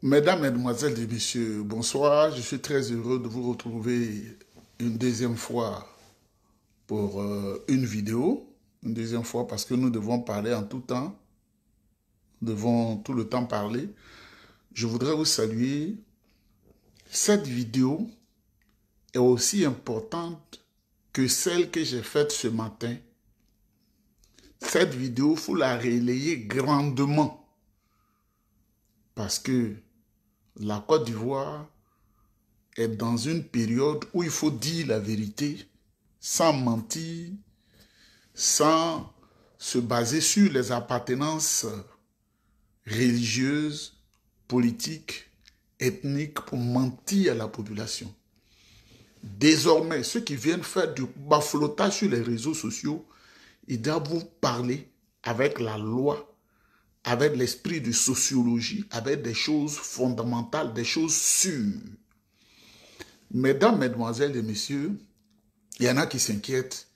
Mesdames, Mesdemoiselles et Messieurs, bonsoir. Je suis très heureux de vous retrouver une deuxième fois pour une vidéo. Une deuxième fois parce que nous devons parler en tout temps. Nous devons tout le temps parler. Je voudrais vous saluer. Cette vidéo est aussi importante que celle que j'ai faite ce matin. Cette vidéo, il faut la relayer grandement parce que la Côte d'Ivoire est dans une période où il faut dire la vérité sans mentir, sans se baser sur les appartenances religieuses, politiques, ethniques pour mentir à la population. Désormais, ceux qui viennent faire du baflotage sur les réseaux sociaux, ils doivent vous parler avec la loi, avec l'esprit de sociologie, avec des choses fondamentales, des choses sûres. Mesdames, Mesdemoiselles et Messieurs, il y en a qui s'inquiètent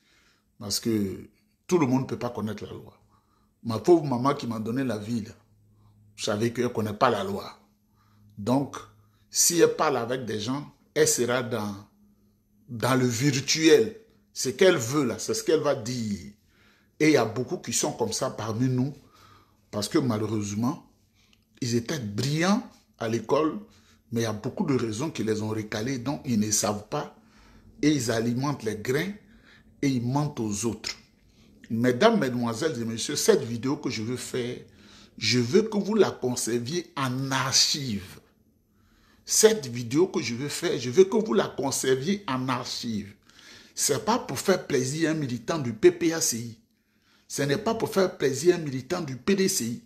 parce que tout le monde ne peut pas connaître la loi. Ma pauvre maman qui m'a donné la vie, là, je savais qu'elle ne connaît pas la loi. Donc, si elle parle avec des gens, elle sera dans le virtuel. Ce qu'elle veut, là, c'est ce qu'elle va dire. Et il y a beaucoup qui sont comme ça parmi nous parce que malheureusement, ils étaient brillants à l'école, mais il y a beaucoup de raisons qui les ont recalés, donc ils ne savent pas et ils alimentent les grains et ils mentent aux autres. Mesdames, Mesdemoiselles et Messieurs, cette vidéo que je veux faire, je veux que vous la conserviez en archive. Cette vidéo que je veux faire, je veux que vous la conserviez en archive. Ce n'est pas pour faire plaisir à un militant du PPACI. Ce n'est pas pour faire plaisir à un militant du PDCI.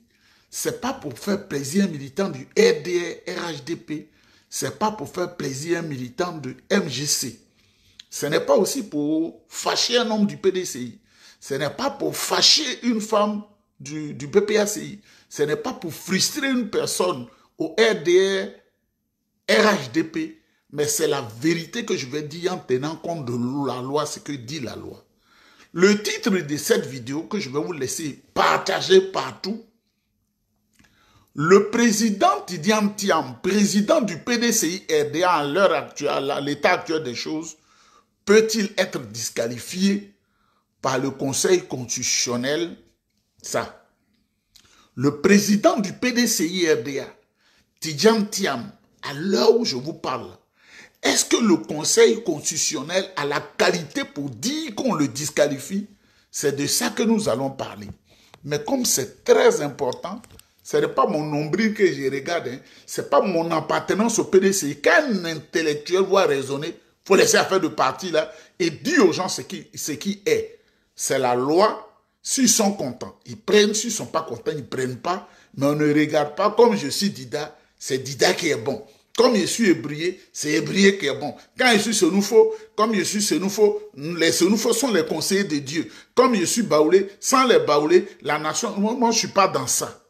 Ce n'est pas pour faire plaisir à un militant du RDR, RHDP. Ce n'est pas pour faire plaisir à un militant du MGC. Ce n'est pas aussi pour fâcher un homme du PDCI. Ce n'est pas pour fâcher une femme du PPACI. Ce n'est pas pour frustrer une personne au RDR, RHDP. Mais c'est la vérité que je vais dire en tenant compte de la loi, ce que dit la loi. Le titre de cette vidéo que je vais vous laisser partager partout, le président Tidiane Thiam, président du PDCI RDA à l'heure actuelle, à l'état actuel des choses, peut-il être disqualifié par le Conseil constitutionnel? Ça. Le président du PDCI RDA, Tidiane Thiam, à l'heure où je vous parle, est-ce que le Conseil constitutionnel a la qualité pour dire qu'on le disqualifie? C'est de ça que nous allons parler. Mais comme c'est très important, ce n'est pas mon nombril que je regarde, hein. Ce n'est pas mon appartenance au PDCI. Quand un intellectuel va raisonner, il faut laisser affaire de parti là et dire aux gens ce qui est. C'est la loi. S'ils sont contents, ils prennent. S'ils ne sont pas contents, ils ne prennent pas. Mais on ne regarde pas comme je suis Dida, c'est Dida qui est bon. Comme je suis Ébrié, c'est Ébrié qui est bon. Quand je suis Senoufo, comme je suis Senoufo, les Senoufos sont les conseillers de Dieu. Comme je suis Baoulé, sans les Baoulés, la nation, moi je ne suis pas dans ça.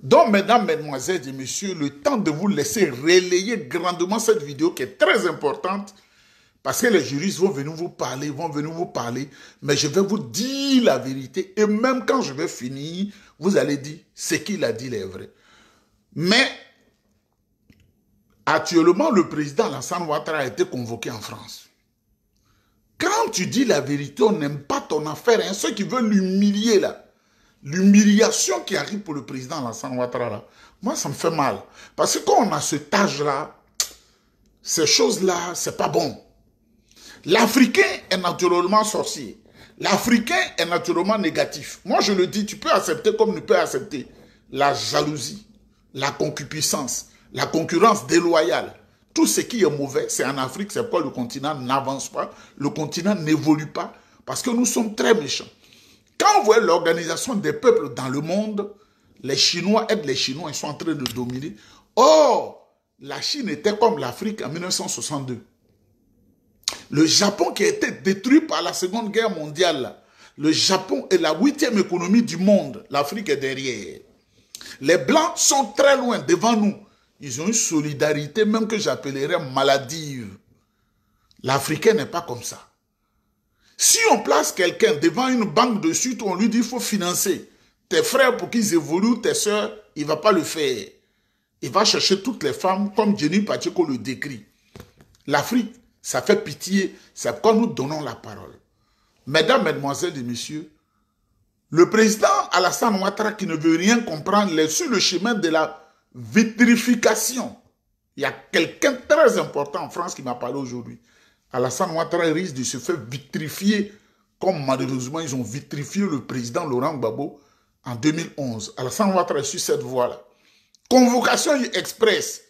Donc, mesdames, mesdemoiselles et messieurs, le temps de vous laisser relayer grandement cette vidéo qui est très importante parce que les juristes vont venir vous parler, mais je vais vous dire la vérité et même quand je vais finir, vous allez dire ce qu'il a dit est vrai. Mais actuellement, le président Alassane Ouattara a été convoqué en France. Quand tu dis la vérité, on n'aime pas ton affaire. Hein. Ceux qui veulent l'humilier, là, l'humiliation qui arrive pour le président Alassane Ouattara, là, moi, ça me fait mal. Parce que quand on a cet âge-là, ces choses-là, c'est pas bon. L'Africain est naturellement sorcier. L'Africain est naturellement négatif. Moi, je le dis, tu peux accepter comme tu peux accepter la jalousie, la concupiscence, la concurrence déloyale. Tout ce qui est mauvais, c'est en Afrique, c'est pourquoi le continent n'avance pas, le continent n'évolue pas, parce que nous sommes très méchants. Quand on voit l'organisation des peuples dans le monde, les Chinois aident les Chinois, ils sont en train de dominer. Or, la Chine était comme l'Afrique en 1962. Le Japon qui a été détruit par la Seconde Guerre mondiale, là, le Japon est la 8e économie du monde, l'Afrique est derrière. Les Blancs sont très loin devant nous. Ils ont une solidarité même que j'appellerais maladive. L'Africain n'est pas comme ça. Si on place quelqu'un devant une banque de suite, on lui dit qu'il faut financer tes frères pour qu'ils évoluent, tes soeurs, il ne va pas le faire. Il va chercher toutes les femmes comme Jenny Pacheco le décrit. L'Afrique, ça fait pitié, c'est pourquoi nous donnons la parole. Mesdames, Mesdemoiselles et Messieurs, le président Alassane Ouattara qui ne veut rien comprendre est sur le chemin de la vitrification. Il y a quelqu'un de très important en France qui m'a parlé aujourd'hui. Alassane Ouattara risque de se faire vitrifier comme malheureusement ils ont vitrifié le président Laurent Gbagbo en 2011. Alassane Ouattara est sur cette voie-là. Convocation express.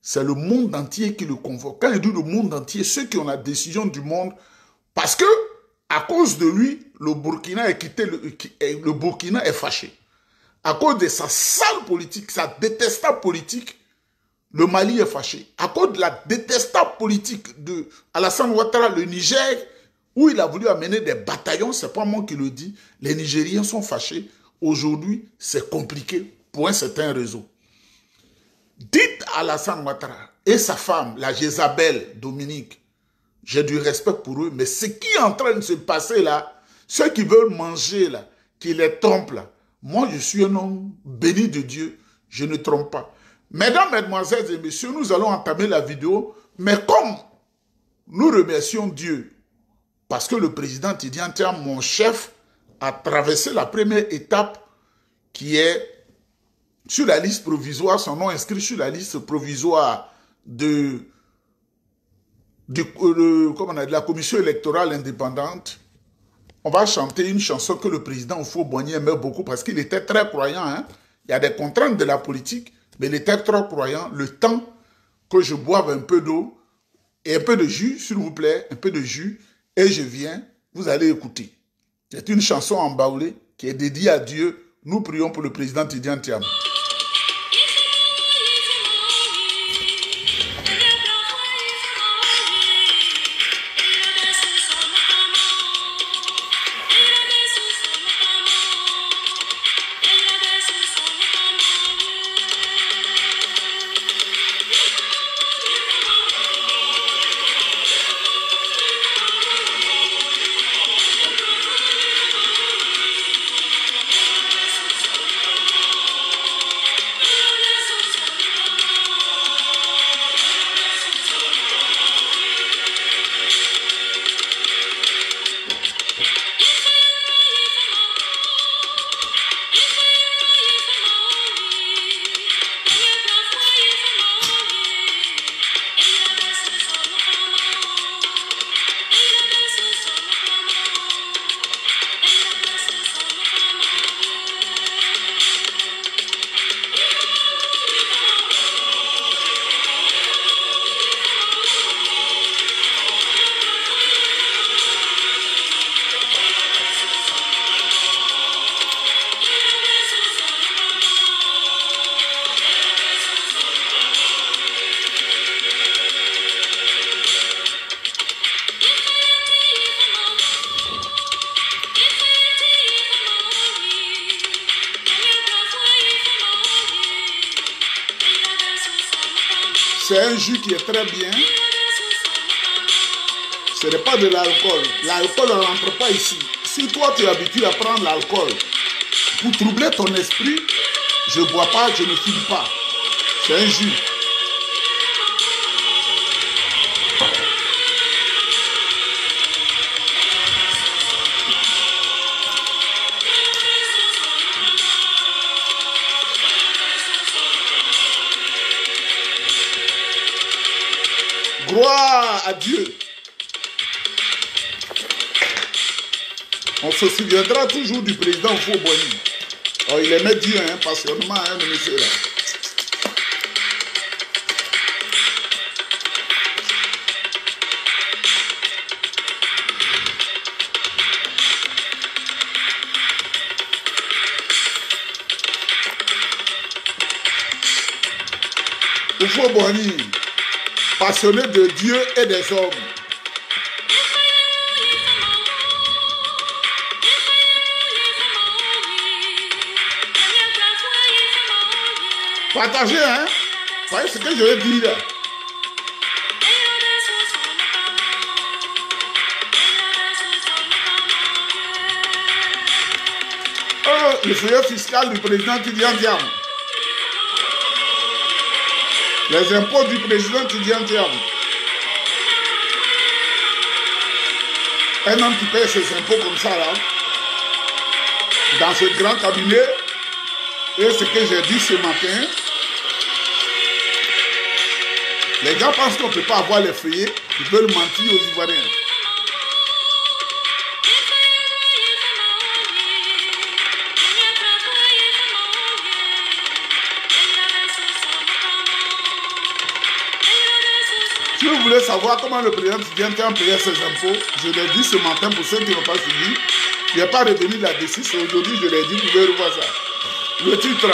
C'est le monde entier qui le convoque. Quand je dis le monde entier, ceux qui ont la décision du monde, parce que à cause de lui, le Burkina le Burkina est fâché. À cause de sa sale politique, sa détestable politique, le Mali est fâché. À cause de la détestable politique de Alassane Ouattara, le Niger, où il a voulu amener des bataillons, c'est pas moi qui le dis, les Nigériens sont fâchés. Aujourd'hui, c'est compliqué pour un certain réseau. Dites à Alassane Ouattara et sa femme, la Jézabel Dominique, j'ai du respect pour eux, mais ce qui est en train de se passer là, ceux qui veulent manger là, qui les trompent là, moi je suis un homme béni de Dieu, je ne trompe pas. Mesdames, Mesdemoiselles et Messieurs, nous allons entamer la vidéo, mais comme nous remercions Dieu, parce que le président Tidiane Thiam, mon chef, a traversé la première étape qui est sur la liste provisoire, son nom inscrit sur la liste provisoire de la commission électorale indépendante. On va chanter une chanson que le président Houphouët-Boigny aimait beaucoup parce qu'il était très croyant. Hein? Il y a des contraintes de la politique, mais il était très croyant. Le temps que je boive un peu d'eau et un peu de jus, s'il vous plaît, un peu de jus, et je viens, vous allez écouter. C'est une chanson en baoulé qui est dédiée à Dieu. Nous prions pour le président Tidiane Thiam. C'est un jus qui est très bien. Ce n'est pas de l'alcool. L'alcool ne rentre pas ici. Si toi tu es habitué à prendre l'alcool pour troubler ton esprit, je ne bois pas, je ne fume pas. C'est un jus. Gloire à Dieu. On se souviendra toujours du président Houphouët-Boigny. Oh, il aimait Dieu, hein, passionnément, hein, le monsieur là. Houphouët-Boigny, passionné de Dieu et des hommes. Partagez, hein? Vous voyez ce que je vais dire là? Oh, le feuillet fiscal du président Tidiane Thiam. Les impôts du président Tidjane Thiam. Un homme qui paye ses impôts comme ça, là, dans ce grand cabinet, et ce que j'ai dit ce matin, les gens pensent qu'on ne peut pas avoir les feuillets, ils veulent mentir aux Ivoiriens. Si vous voulez savoir comment le président Tidjane Thiam payait ses impôts, je l'ai dit ce matin pour ceux qui n'ont pas suivi. Je n'ai pas revenu là-dessus, c'est aujourd'hui je l'ai dit, vous pouvez revoir ça. Le titre.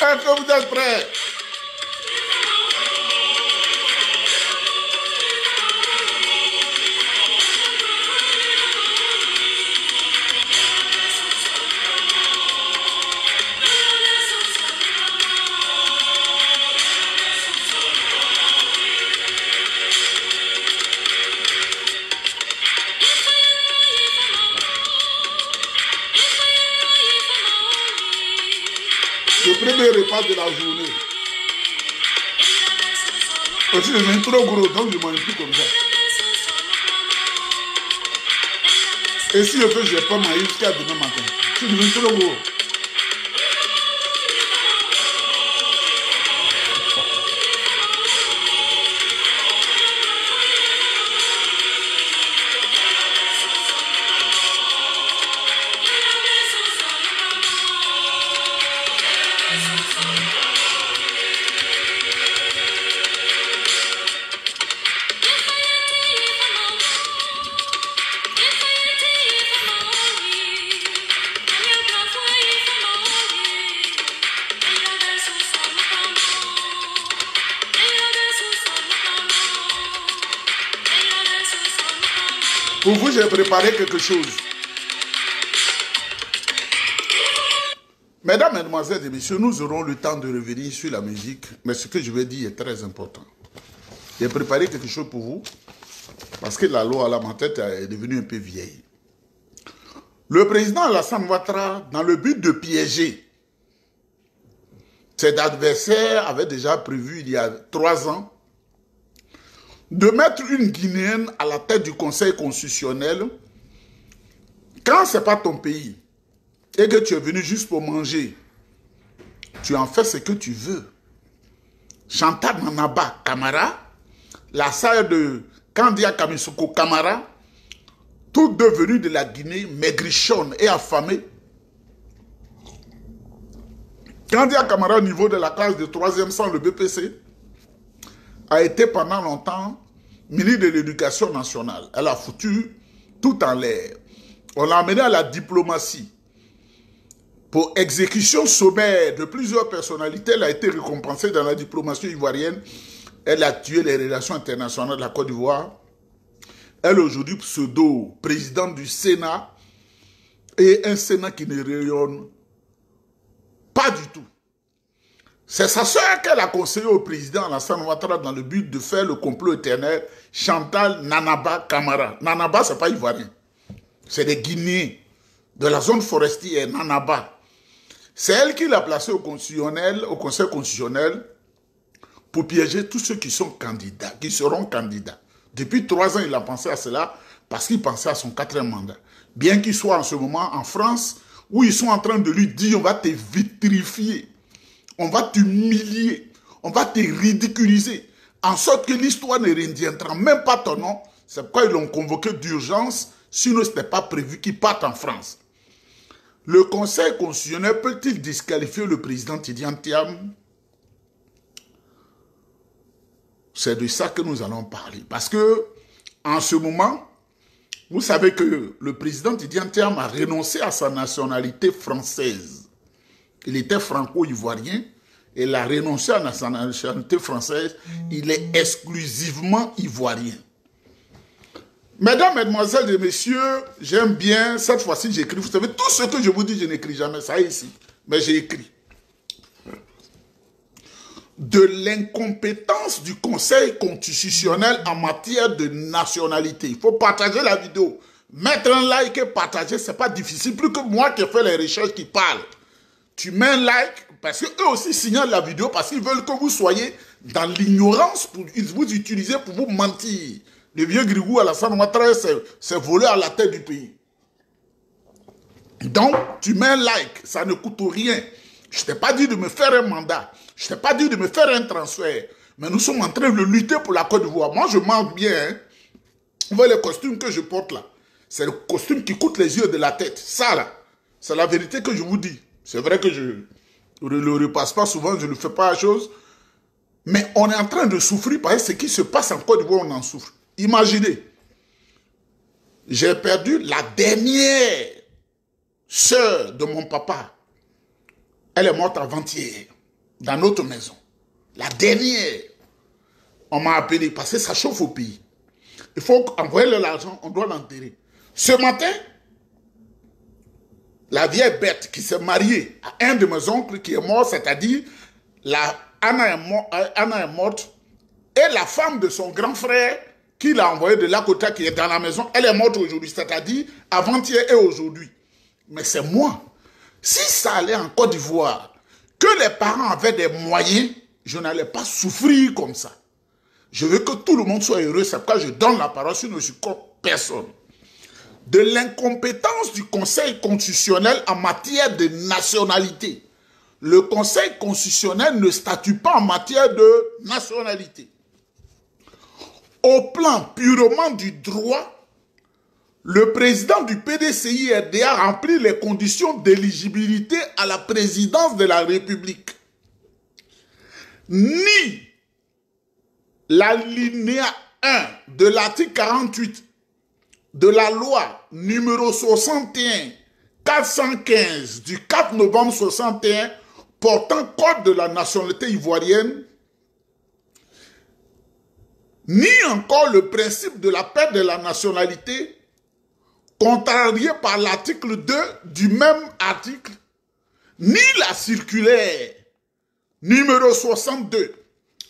Est-ce que vous êtes prêts? Le premier repas de la journée. Aussi, je suis trop gros, donc je ne mange plus comme ça. Et si je veux, je ne vais pas manger jusqu'à demain matin. Je suis trop gros. Pour vous, j'ai préparé quelque chose. Mesdames, Mesdemoiselles et Messieurs, nous aurons le temps de revenir sur la musique, mais ce que je vais dire est très important. J'ai préparé quelque chose pour vous, parce que la loi à ma tête est devenue un peu vieille. Le président Alassane Ouattara, dans le but de piéger ses adversaires, avait déjà prévu il y a 3 ans de mettre une Guinéenne à la tête du Conseil constitutionnel quand ce n'est pas ton pays et que tu es venu juste pour manger. Tu en fais ce que tu veux. Chantal Nanaba Camara, la sœur de Kandia Kamisoko Camara, toutes deux venues de la Guinée, maigrichonnes et affamées. Kandia Camara, au niveau de la classe de 3e sang, le BPC, a été pendant longtemps ministre de l'Éducation nationale. Elle a foutu tout en l'air. On l'a amenée à la diplomatie. Pour exécution sommaire de plusieurs personnalités, elle a été récompensée dans la diplomatie ivoirienne. Elle a tué les relations internationales de la Côte d'Ivoire. Elle aujourd'hui pseudo-présidente du Sénat et un Sénat qui ne rayonne pas du tout. C'est sa sœur qu'elle a conseillé au président Alassane Ouattara dans le but de faire le complot éternel, Chantal Nanaba Camara. Nanaba, ce n'est pas ivoirien. C'est des Guinéens de la zone forestière, Nanaba. C'est elle qui l'a placé au Conseil constitutionnel pour piéger tous ceux qui sont candidats, qui seront candidats. Depuis 3 ans, il a pensé à cela parce qu'il pensait à son 4e mandat. Bien qu'il soit en ce moment en France, où ils sont en train de lui dire on va te vitrifier. On va t'humilier, on va te ridiculiser, en sorte que l'histoire ne retiendra même pas ton nom. C'est pourquoi ils l'ont convoqué d'urgence, sinon ce n'était pas prévu qu'il parte en France. Le Conseil constitutionnel peut-il disqualifier le président Tidjane Thiam? C'est de ça que nous allons parler. Parce que, en ce moment, Vous savez que le président Tidjane Thiam a renoncé à sa nationalité française. Il était franco-ivoirien. Il a renoncé à sa nationalité française. Il est exclusivement ivoirien. Mesdames, mesdemoiselles et messieurs, j'aime bien, cette fois-ci j'écris. Vous savez, tout ce que je vous dis, je n'écris jamais, ça est ici. Mais j'ai écrit. De l'incompétence du Conseil constitutionnel en matière de nationalité. Il faut partager la vidéo. Mettre un like et partager, ce n'est pas difficile. Plus que moi qui ai fait les recherches qui parlent. Tu mets un like, parce qu'eux aussi signalent la vidéo, parce qu'ils veulent que vous soyez dans l'ignorance, pour vous utiliser pour vous mentir. Le vieux Grigou Alassane Ouattara s'est volé à la tête du pays. Donc, tu mets un like, ça ne coûte rien. Je ne t'ai pas dit de me faire un mandat. Je ne t'ai pas dit de me faire un transfert. Mais nous sommes en train de lutter pour la Côte d'Ivoire. Moi, je manque bien. Hein. Vous voyez le costume que je porte là. C'est le costume qui coûte les yeux de la tête. Ça là, c'est la vérité que je vous dis. C'est vrai que je ne le repasse pas souvent, je ne fais pas la chose. Mais on est en train de souffrir parce que ce qui se passe en Côte d'Ivoire, on en souffre. Imaginez, j'ai perdu la dernière sœur de mon papa. Elle est morte avant-hier, dans notre maison. La dernière. On m'a appelé parce que ça chauffe au pays. Il faut envoyer l'argent, on doit l'enterrer. Ce matin, la vieille bête qui s'est mariée à un de mes oncles qui est mort, c'est-à-dire Anna est morte, et la femme de son grand frère qui l'a envoyé de Lakota qui est dans la maison, elle est morte aujourd'hui, c'est-à-dire avant-hier et aujourd'hui. Mais c'est moi. Si ça allait en Côte d'Ivoire, que les parents avaient des moyens, je n'allais pas souffrir comme ça. Je veux que tout le monde soit heureux, c'est pourquoi je donne la parole, sinon je suis contre personne. De l'incompétence du Conseil constitutionnel en matière de nationalité. Le Conseil constitutionnel ne statue pas en matière de nationalité. Au plan purement du droit, le président du PDCI-RDA remplit les conditions d'éligibilité à la présidence de la République. Ni l'alinéa 1 de l'article 48 de la loi numéro 61-415 du 4 novembre 61 portant code de la nationalité ivoirienne, ni encore le principe de la perte de la nationalité, contrarié par l'article 2 du même article, ni la circulaire numéro 62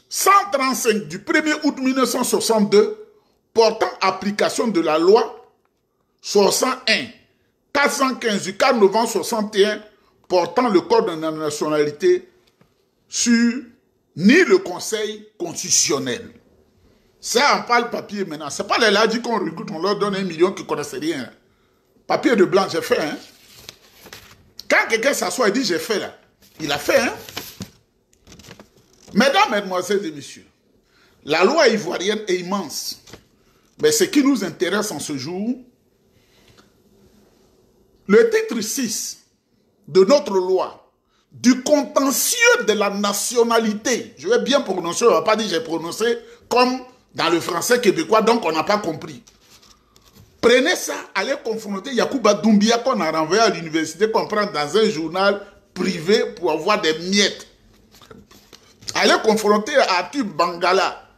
135 du 1er août 1962 portant application de la loi 61 415 du 4 novembre 61 portant le code de la nationalité sur ni le Conseil constitutionnel. Ça, on parle papier maintenant. Ce n'est pas les ladis qu'on recrute, on leur donne 1 million qui ne connaissent rien. Papier de blanc, j'ai fait. Hein? Quand quelqu'un s'assoit et dit j'ai fait là, il a fait. Hein? Mesdames, mesdemoiselles et messieurs, la loi ivoirienne est immense. Mais ce qui nous intéresse en ce jour, le titre 6 de notre loi, du contentieux de la nationalité. Je vais bien prononcer, on ne va pas dire j'ai prononcé comme dans le français québécois, donc on n'a pas compris. Prenez ça, allez confronter Yacouba Doumbia qu'on a renvoyé à l'université, qu'on prend dans un journal privé pour avoir des miettes. Allez confronter Arthur Bangala,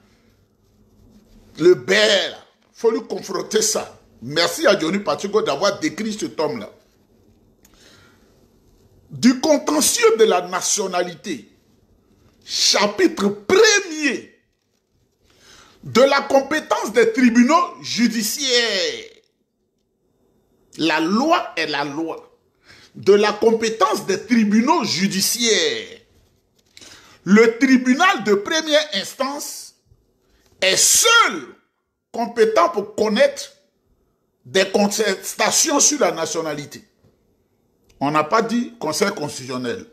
le Bel. Il faut lui confronter ça. Merci à Johnny Pacheco d'avoir décrit ce tome-là. Du contentieux de la nationalité, chapitre 1er, de la compétence des tribunaux judiciaires. La loi est la loi. De la compétence des tribunaux judiciaires. Le tribunal de première instance est seul compétent pour connaître des contestations sur la nationalité. On n'a pas dit Conseil constitutionnel.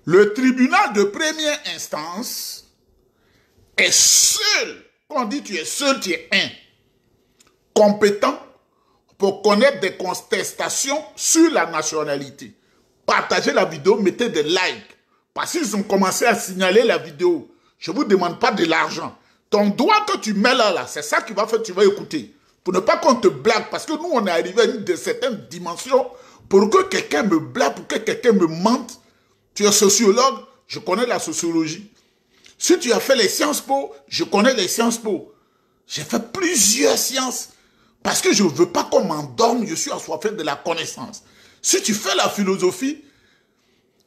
Le tribunal de première instance est seul, quand on dit tu es seul, tu es un, compétent pour connaître des contestations sur la nationalité. Partagez la vidéo, mettez des likes. Parce qu'ils ont commencé à signaler la vidéo. Je ne vous demande pas de l'argent. Ton doigt que tu mets là, c'est ça qui va faire, tu vas écouter. Pour ne pas qu'on te blague, parce que nous, on est arrivé à une certaine dimension. Pour que quelqu'un me blague, pour que quelqu'un me mente, tu es sociologue, je connais la sociologie. Si tu as fait les Sciences Po, je connais les Sciences Po. J'ai fait plusieurs sciences. Parce que je ne veux pas qu'on m'endorme, je suis assoiffé de la connaissance. Si tu fais la philosophie,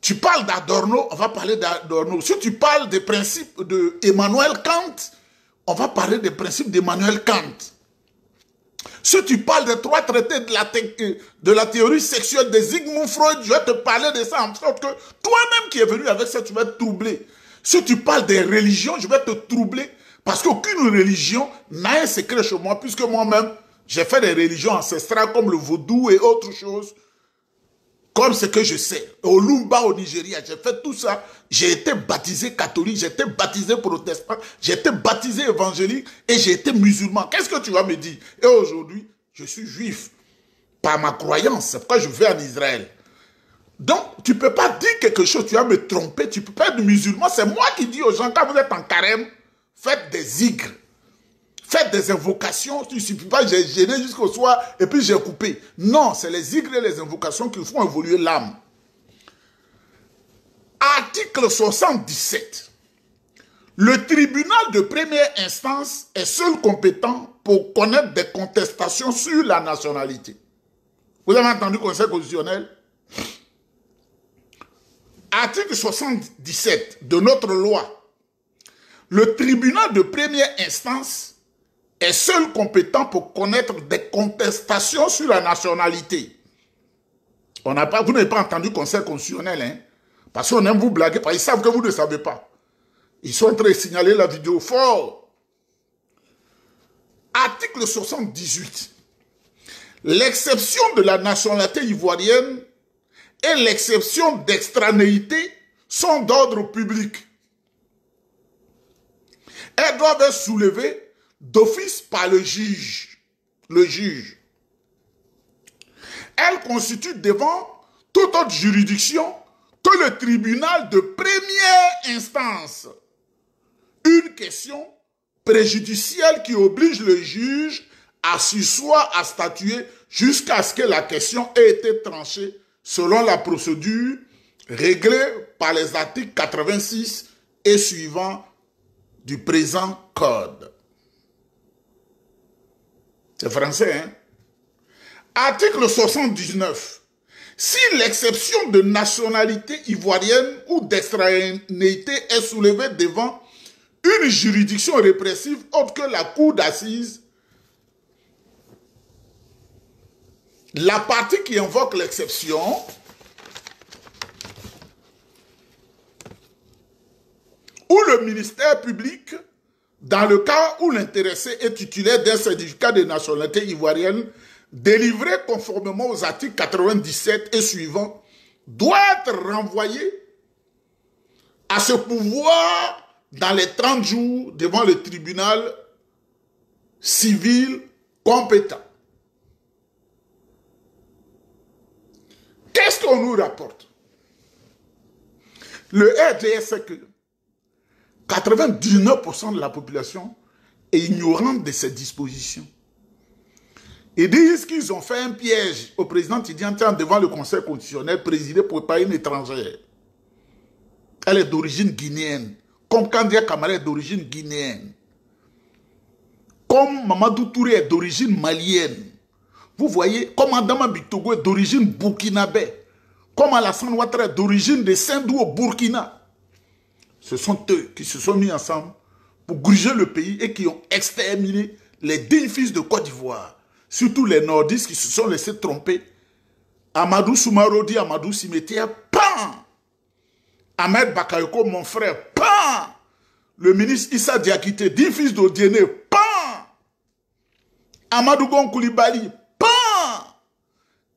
tu parles d'Adorno, on va parler d'Adorno. Si tu parles des principes d'Emmanuel Kant, on va parler des principes d'Emmanuel Kant. Si tu parles des 3 traités de la théorie sexuelle de Sigmund Freud, je vais te parler de ça, en sorte que toi-même qui es venu avec ça, tu vas être troublé. Si tu parles des religions, je vais te troubler, parce qu'aucune religion n'a un secret chez moi, puisque moi-même, j'ai fait des religions ancestrales comme le vaudou et autres choses, comme ce que je sais. Au Lumba, au Nigeria, j'ai fait tout ça. J'ai été baptisé catholique, j'ai été baptisé protestant, j'ai été baptisé évangélique et j'ai été musulman. Qu'est-ce que tu vas me dire? Et aujourd'hui, je suis juif par ma croyance. C'est pourquoi je vais en Israël. Donc, tu ne peux pas dire quelque chose, tu vas me tromper, tu ne peux pas être musulman. C'est moi qui dis aux gens, quand vous êtes en carême, faites des zikrs. Faites des invocations, il ne suffit pas, j'ai gêné jusqu'au soir et puis j'ai coupé. Non, c'est les zikrs et les invocations qui font évoluer l'âme. Article 77. Le tribunal de première instance est seul compétent pour connaître des contestations sur la nationalité. Vous avez entendu le Conseil constitutionnel? Article 77 de notre loi. Le tribunal de première instance est seul compétent pour connaître des contestations sur la nationalité. Vous n'avez pas entendu le Conseil constitutionnel, hein? Parce qu'on aime vous blaguer, parce qu'ils savent que vous ne savez pas. Ils sont en train de signaler la vidéo fort. Article 78. L'exception de la nationalité ivoirienne et l'exception d'extranéité sont d'ordre public. Elles doivent être soulevées d'office par le juge. Elle constitue devant toute autre juridiction que le tribunal de première instance une question préjudicielle qui oblige le juge à s'asseoir à statuer jusqu'à ce que la question ait été tranchée selon la procédure réglée par les articles 86 et suivants du présent code. C'est français, hein? Article 79. Si l'exception de nationalité ivoirienne ou d'extranéité est soulevée devant une juridiction répressive autre que la cour d'assises, la partie qui invoque l'exception ou le ministère public, dans le cas où l'intéressé est titulaire d'un certificat de nationalité ivoirienne délivré conformément aux articles 97 et suivants, doit être renvoyé à ce pouvoir dans les 30 jours devant le tribunal civil compétent. Qu'est-ce qu'on nous rapporte? Le RDS, c'est que 99% de la population est ignorante de ces dispositions. Ils disent qu'ils ont fait un piège au président Tidjantien devant le Conseil constitutionnel présidé par une étrangère. Elle est d'origine guinéenne. Comme Kandia Kamara est d'origine guinéenne. Comme Mamadou Touré est d'origine malienne. Vous voyez, comme Adama Bitogo est d'origine burkinabé. Comme Alassane Ouattara est d'origine de Sindou au Burkina. Ce sont eux qui se sont mis ensemble pour gruger le pays et qui ont exterminé les dignes fils de Côte d'Ivoire. Surtout les nordistes qui se sont laissés tromper. Amadou Soumarodi, Amadou Cimetière, pan! Ahmed Bakayoko, mon frère, pan! Le ministre Issa Diakité, digne fils d'Odiéné, pan! Amadou Gon Koulibaly, pan!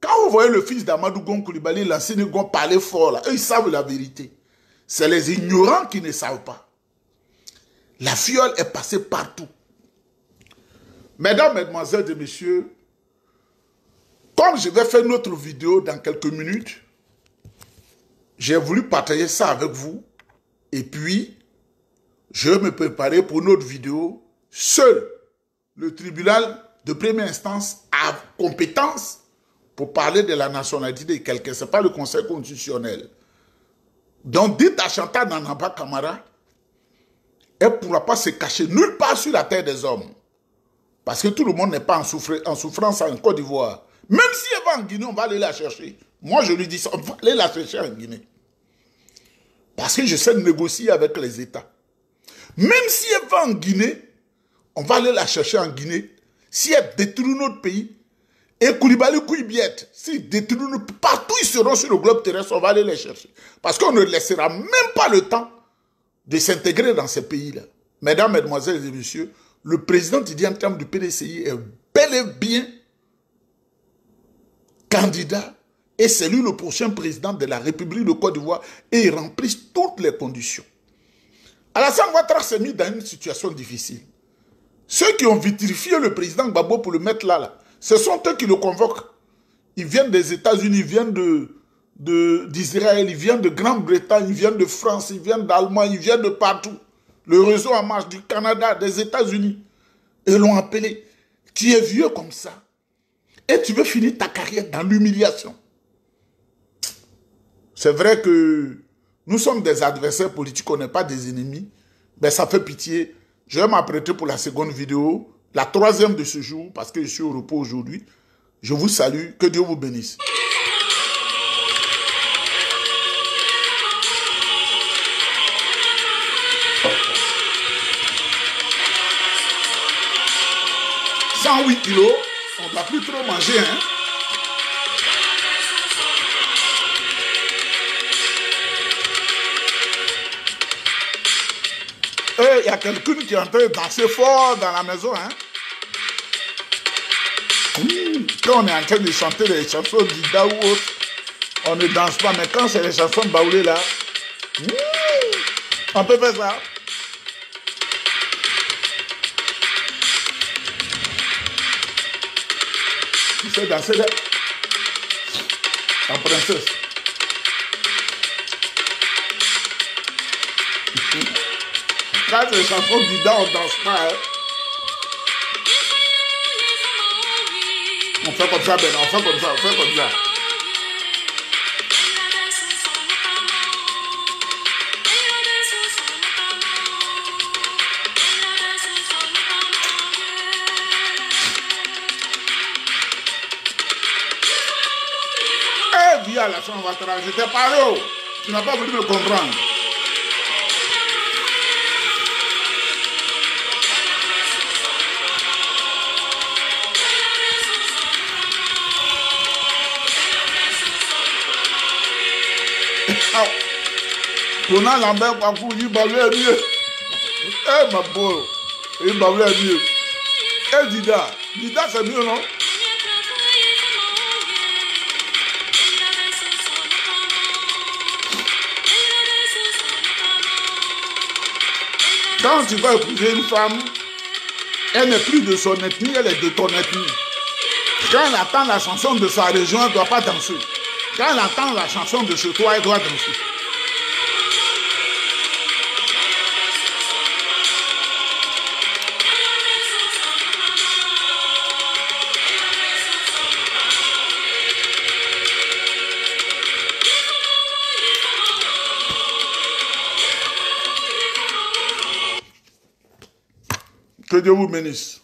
Quand vous voyez le fils d'Amadou Gon Koulibaly, l'ancien Gon parler fort, là, eux, ils savent la vérité. C'est les ignorants qui ne savent pas. La fiole est passée partout. Mesdames, mesdemoiselles et messieurs, comme je vais faire une autre vidéo dans quelques minutes, j'ai voulu partager ça avec vous. Et puis, je vais me préparer pour une autre vidéo. Seul le tribunal de première instance a compétence pour parler de la nationalité de quelqu'un. Ce n'est pas le Conseil constitutionnel. Donc, dites à Chantal Nanaba Camara, elle ne pourra pas se cacher nulle part sur la terre des hommes. Parce que tout le monde n'est pas en souffrance en Côte d'Ivoire. Même si elle va en Guinée, on va aller la chercher. Moi, je lui dis ça, on va aller la chercher en Guinée. Parce que je sais négocier avec les États. Même si elle va en Guinée, on va aller la chercher en Guinée. Si elle détruit notre pays, et Koulibaly Kouibiet, s'ils détruisent partout, ils seront sur le globe terrestre, on va aller les chercher. Parce qu'on ne laissera même pas le temps de s'intégrer dans ces pays-là. Mesdames, Mesdemoiselles et Messieurs, le président Tidiane Thiam du PDCI est bel et bien candidat et c'est lui le prochain président de la République de Côte d'Ivoire et il remplit toutes les conditions. Alassane Ouattara s'est mis dans une situation difficile. Ceux qui ont vitrifié le président Gbagbo pour le mettre là, ce sont eux qui le convoquent. Ils viennent des États-Unis, ils viennent d'Israël, ils viennent de Grande-Bretagne, ils viennent de France, ils viennent d'Allemagne, ils viennent de partout. Le réseau en marche du Canada, des États-Unis. Et l'ont appelé. Tu es vieux comme ça. Et tu veux finir ta carrière dans l'humiliation. C'est vrai que nous sommes des adversaires politiques, on n'est pas des ennemis. Mais ça fait pitié. Je vais m'apprêter pour la seconde vidéo, la troisième de ce jour, parce que je suis au repos aujourd'hui. Je vous salue, que Dieu vous bénisse. « 108 kilos, on ne va plus trop manger, hein. Il y a quelqu'un qui est en train de danser fort dans la maison, hein. Quand on est en train de chanter les chansons d'Ida ou autre, on ne danse pas, mais quand c'est les chansons de Baoulé là, on peut faire ça. Tu sais danser là, en princesse. Quand c'est les chansons d'Ida, on ne danse pas, hein. On fait comme ça, Ben, on fait comme ça, on fait comme ça. Eh, viens, la chambre Ouattara, j'étais paré. Tu n'as pas voulu me comprendre. Kona Lambert Kwaku, il balait mieux. Eh, ma pauvre, il balait mieux. Eh, Dida, Dida c'est mieux, non? Quand tu vas épouser une femme, elle n'est plus de son ethnie, elle est de ton ethnie. Quand elle entend la chanson de sa région, elle ne doit pas danser. Quand elle entend la chanson de chez toi, elle doit danser. Que Dieu vous bénisse.